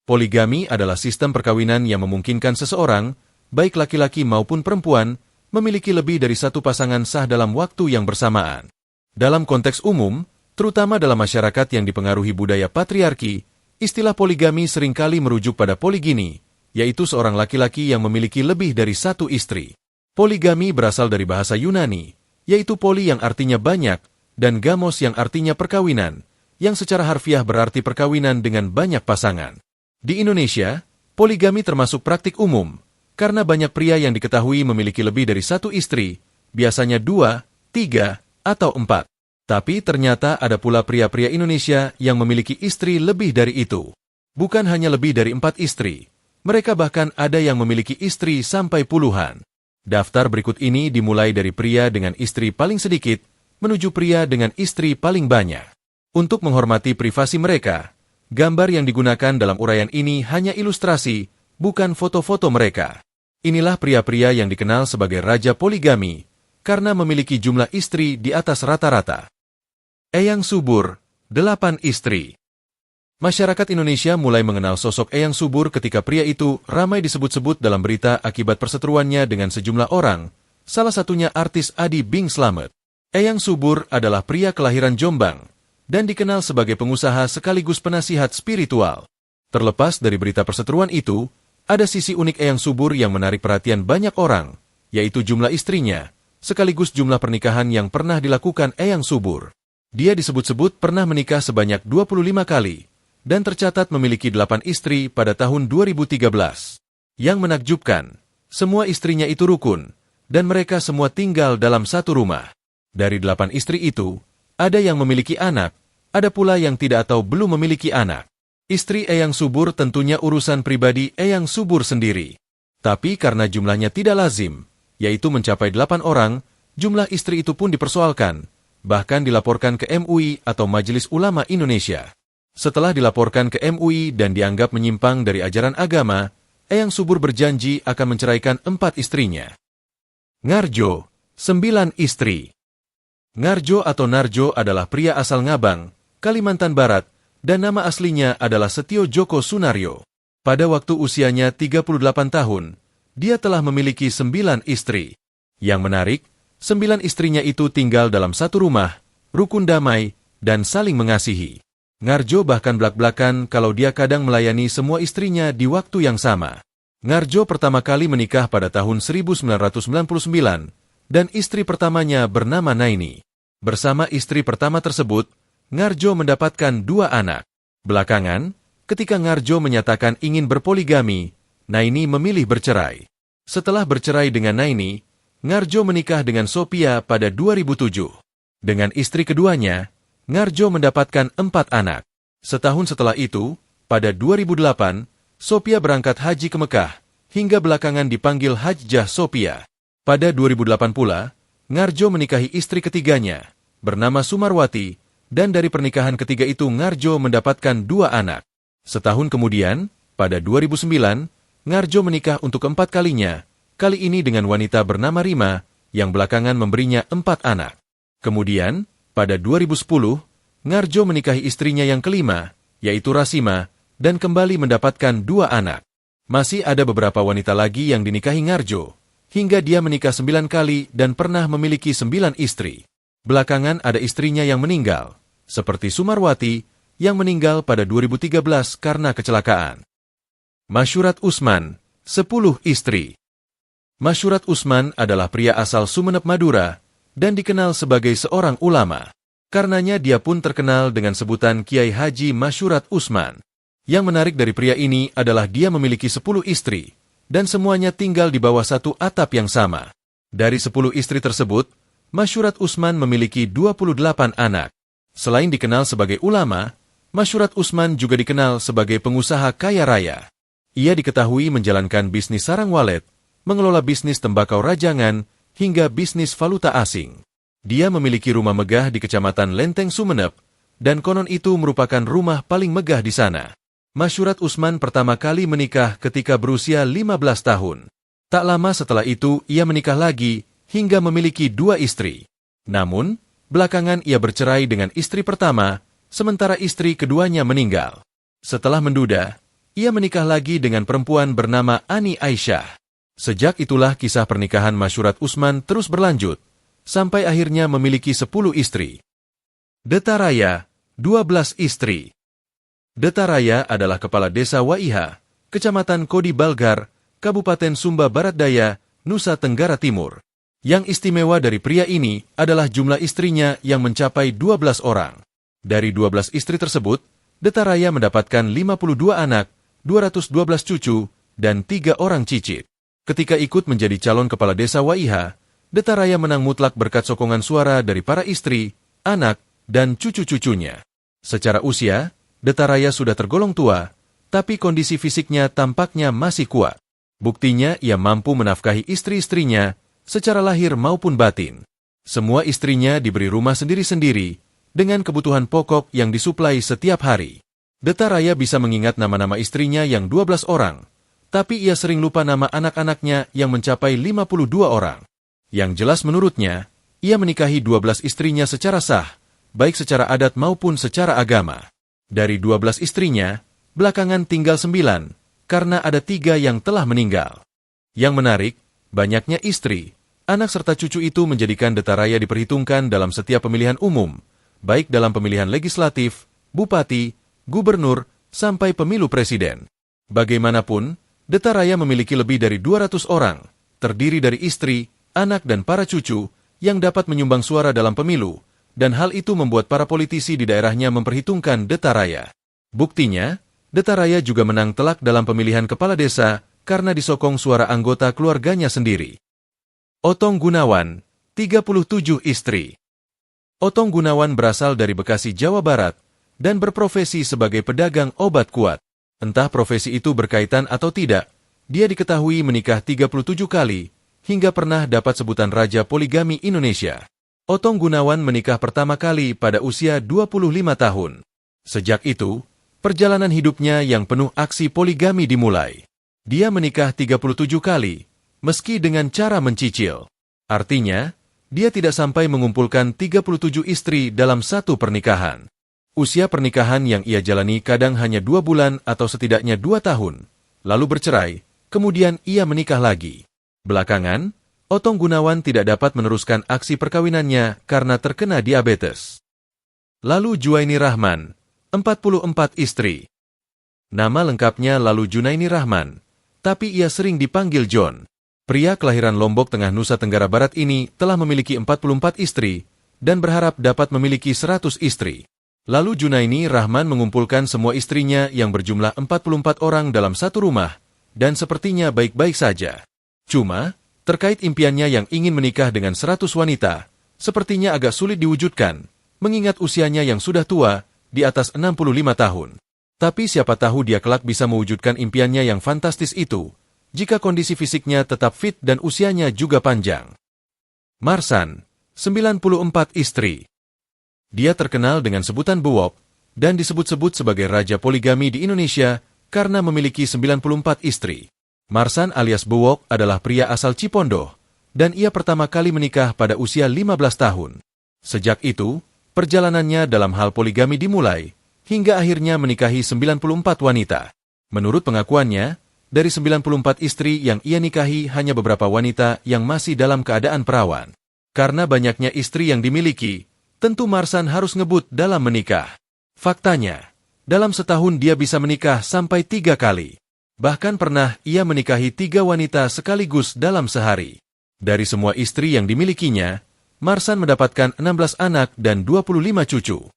Poligami adalah sistem perkawinan yang memungkinkan seseorang, baik laki-laki maupun perempuan, memiliki lebih dari satu pasangan sah dalam waktu yang bersamaan. Dalam konteks umum, terutama dalam masyarakat yang dipengaruhi budaya patriarki, istilah poligami seringkali merujuk pada poligini, yaitu seorang laki-laki yang memiliki lebih dari satu istri. Poligami berasal dari bahasa Yunani, yaitu poli yang artinya banyak, dan gamos yang artinya perkawinan, yang secara harfiah berarti perkawinan dengan banyak pasangan. Di Indonesia, poligami termasuk praktik umum, karena banyak pria yang diketahui memiliki lebih dari satu istri, biasanya 2, 3, atau 4. Tapi ternyata ada pula pria-pria Indonesia yang memiliki istri lebih dari itu. Bukan hanya lebih dari 4 istri, mereka bahkan ada yang memiliki istri sampai puluhan. Daftar berikut ini dimulai dari pria dengan istri paling sedikit, menuju pria dengan istri paling banyak. Untuk menghormati privasi mereka, gambar yang digunakan dalam uraian ini hanya ilustrasi, bukan foto-foto mereka. Inilah pria-pria yang dikenal sebagai raja poligami, karena memiliki jumlah istri di atas rata-rata. Eyang Subur, 8 istri. Masyarakat Indonesia mulai mengenal sosok Eyang Subur ketika pria itu ramai disebut-sebut dalam berita akibat perseteruannya dengan sejumlah orang, salah satunya artis Adi Bing Slamet. Eyang Subur adalah pria kelahiran Jombang, dan dikenal sebagai pengusaha sekaligus penasihat spiritual. Terlepas dari berita perseteruan itu, ada sisi unik Eyang Subur yang menarik perhatian banyak orang, yaitu jumlah istrinya, sekaligus jumlah pernikahan yang pernah dilakukan Eyang Subur. Dia disebut-sebut pernah menikah sebanyak 25 kali, dan tercatat memiliki 8 istri pada tahun 2013. Yang menakjubkan, semua istrinya itu rukun, dan mereka semua tinggal dalam satu rumah. Dari 8 istri itu, ada yang memiliki anak, ada pula yang tidak atau belum memiliki anak. Istri Eyang Subur tentunya urusan pribadi Eyang Subur sendiri. Tapi karena jumlahnya tidak lazim, yaitu mencapai 8 orang, jumlah istri itu pun dipersoalkan, bahkan dilaporkan ke MUI atau Majelis Ulama Indonesia. Setelah dilaporkan ke MUI dan dianggap menyimpang dari ajaran agama, Eyang Subur berjanji akan menceraikan 4 istrinya. Ngarjo, 9 istri. Ngarjo atau Narjo adalah pria asal Ngabang, Kalimantan Barat, dan nama aslinya adalah Setio Joko Sunaryo. Pada waktu usianya 38 tahun, dia telah memiliki 9 istri. Yang menarik, 9 istrinya itu tinggal dalam satu rumah, rukun damai, dan saling mengasihi. Ngarjo bahkan belak-belakan kalau dia kadang melayani semua istrinya di waktu yang sama. Ngarjo pertama kali menikah pada tahun 1999, dan istri pertamanya bernama Naini. Bersama istri pertama tersebut, Ngarjo mendapatkan 2 anak. Belakangan, ketika Ngarjo menyatakan ingin berpoligami, Naini memilih bercerai. Setelah bercerai dengan Naini, Ngarjo menikah dengan Sophia pada 2007. Dengan istri keduanya, Ngarjo mendapatkan 4 anak. Setahun setelah itu, pada 2008, Sophia berangkat haji ke Mekah, hingga belakangan dipanggil Hajjah Sophia. Pada 2008 pula, Ngarjo menikahi istri ketiganya, bernama Sumarwati, dan dari pernikahan ketiga itu Ngarjo mendapatkan 2 anak. Setahun kemudian, pada 2009, Ngarjo menikah untuk keempat kalinya, kali ini dengan wanita bernama Rima, yang belakangan memberinya 4 anak. Kemudian, pada 2010, Ngarjo menikahi istrinya yang kelima, yaitu Rasima, dan kembali mendapatkan 2 anak. Masih ada beberapa wanita lagi yang dinikahi Ngarjo, hingga dia menikah 9 kali dan pernah memiliki 9 istri. Belakangan ada istrinya yang meninggal, seperti Sumarwati, yang meninggal pada 2013 karena kecelakaan. Masyurat Usman, 10 istri. Masyurat Usman adalah pria asal Sumeneb, Madura, dan dikenal sebagai seorang ulama. Karenanya dia pun terkenal dengan sebutan Kiai Haji Masyurat Usman. Yang menarik dari pria ini adalah dia memiliki 10 istri, dan semuanya tinggal di bawah satu atap yang sama. Dari 10 istri tersebut, Masyurat Usman memiliki 28 anak. Selain dikenal sebagai ulama, Masyurat Usman juga dikenal sebagai pengusaha kaya raya. Ia diketahui menjalankan bisnis sarang walet, mengelola bisnis tembakau rajangan, hingga bisnis valuta asing. Dia memiliki rumah megah di Kecamatan Lenteng, Sumeneb, dan konon itu merupakan rumah paling megah di sana. Masyurat Usman pertama kali menikah ketika berusia 15 tahun. Tak lama setelah itu, ia menikah lagi, hingga memiliki 2 istri. Namun, belakangan ia bercerai dengan istri pertama, sementara istri keduanya meninggal. Setelah menduda, ia menikah lagi dengan perempuan bernama Ani Aisyah. Sejak itulah kisah pernikahan Masyurat Utsman terus berlanjut, sampai akhirnya memiliki 10 istri. Detaraya, 12 istri. Detaraya adalah kepala desa Waiha, Kecamatan Kodi Balgar, Kabupaten Sumba Barat Daya, Nusa Tenggara Timur. Yang istimewa dari pria ini adalah jumlah istrinya yang mencapai 12 orang. Dari 12 istri tersebut, Detaraya mendapatkan 52 anak, 212 cucu, dan 3 orang cicit. Ketika ikut menjadi calon kepala desa Waiha, Detaraya menang mutlak berkat sokongan suara dari para istri, anak, dan cucu-cucunya. Secara usia, Detaraya sudah tergolong tua, tapi kondisi fisiknya tampaknya masih kuat. Buktinya ia mampu menafkahi istri-istrinya secara lahir maupun batin. Semua istrinya diberi rumah sendiri-sendiri dengan kebutuhan pokok yang disuplai setiap hari. Detaraya bisa mengingat nama-nama istrinya yang 12 orang, tapi ia sering lupa nama anak-anaknya yang mencapai 52 orang. Yang jelas menurutnya, ia menikahi 12 istrinya secara sah, baik secara adat maupun secara agama. Dari 12 istrinya, belakangan tinggal 9, karena ada 3 yang telah meninggal. Yang menarik, banyaknya istri, anak serta cucu itu menjadikan Detaraya diperhitungkan dalam setiap pemilihan umum, baik dalam pemilihan legislatif, bupati, gubernur, sampai pemilu presiden. Bagaimanapun, Detaraya memiliki lebih dari 200 orang, terdiri dari istri, anak dan para cucu, yang dapat menyumbang suara dalam pemilu, dan hal itu membuat para politisi di daerahnya memperhitungkan Detaraya. Buktinya, Detaraya juga menang telak dalam pemilihan kepala desa karena disokong suara anggota keluarganya sendiri. Otong Gunawan, 37 istri. Otong Gunawan berasal dari Bekasi, Jawa Barat, dan berprofesi sebagai pedagang obat kuat. Entah profesi itu berkaitan atau tidak, dia diketahui menikah 37 kali, hingga pernah dapat sebutan Raja Poligami Indonesia. Otong Gunawan menikah pertama kali pada usia 25 tahun. Sejak itu, perjalanan hidupnya yang penuh aksi poligami dimulai. Dia menikah 37 kali, meski dengan cara mencicil. Artinya, dia tidak sampai mengumpulkan 37 istri dalam satu pernikahan. Usia pernikahan yang ia jalani kadang hanya 2 bulan atau setidaknya 2 tahun, lalu bercerai, kemudian ia menikah lagi. Belakangan, Otong Gunawan tidak dapat meneruskan aksi perkawinannya karena terkena diabetes. Lalu Juaini Rahman, 44 istri. Nama lengkapnya Lalu Junaini Rahman, tapi ia sering dipanggil John. Pria kelahiran Lombok Tengah, Nusa Tenggara Barat ini telah memiliki 44 istri dan berharap dapat memiliki 100 istri. Lalu Junaini Rahman mengumpulkan semua istrinya yang berjumlah 44 orang dalam satu rumah, dan sepertinya baik-baik saja. Cuma, terkait impiannya yang ingin menikah dengan 100 wanita, sepertinya agak sulit diwujudkan, mengingat usianya yang sudah tua, di atas 65 tahun. Tapi siapa tahu dia kelak bisa mewujudkan impiannya yang fantastis itu, jika kondisi fisiknya tetap fit dan usianya juga panjang. Marsan, 94 istri. Dia terkenal dengan sebutan Bewok, dan disebut-sebut sebagai Raja Poligami di Indonesia karena memiliki 94 istri. Marsan alias Bewok adalah pria asal Cipondoh, dan ia pertama kali menikah pada usia 15 tahun. Sejak itu, perjalanannya dalam hal poligami dimulai, hingga akhirnya menikahi 94 wanita. Menurut pengakuannya, dari 94 istri yang ia nikahi hanya beberapa wanita yang masih dalam keadaan perawan. Karena banyaknya istri yang dimiliki, tentu Marsan harus ngebut dalam menikah. Faktanya, dalam setahun dia bisa menikah sampai 3 kali. Bahkan pernah ia menikahi 3 wanita sekaligus dalam sehari. Dari semua istri yang dimilikinya, Marsan mendapatkan 16 anak dan 25 cucu.